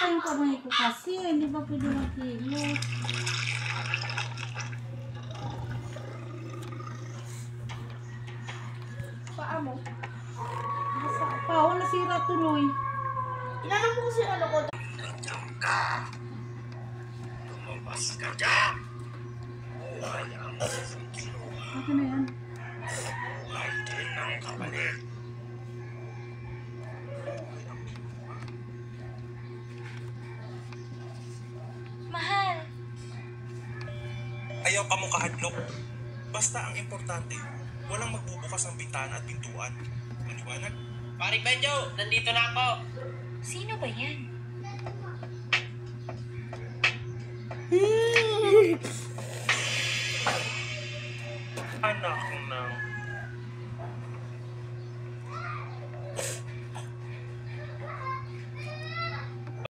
yung kamay ko kasi. Hindi ba pwede magkilos? Paa mo. Pao, nasira tuloy. Inanong mo kasi ano ko. Nandiyan ka. Lumabas ka dyan. Buhay ang kinuha. Ano na yan? Buhay din ang kapalit. Mahal. Ayaw ka mong kahadlok. Basta ang importante, walang magbubukas ng bintana at pintuan. Maliwanag? Paring Benjo, nandito na ako. Sino ba yan? Anak,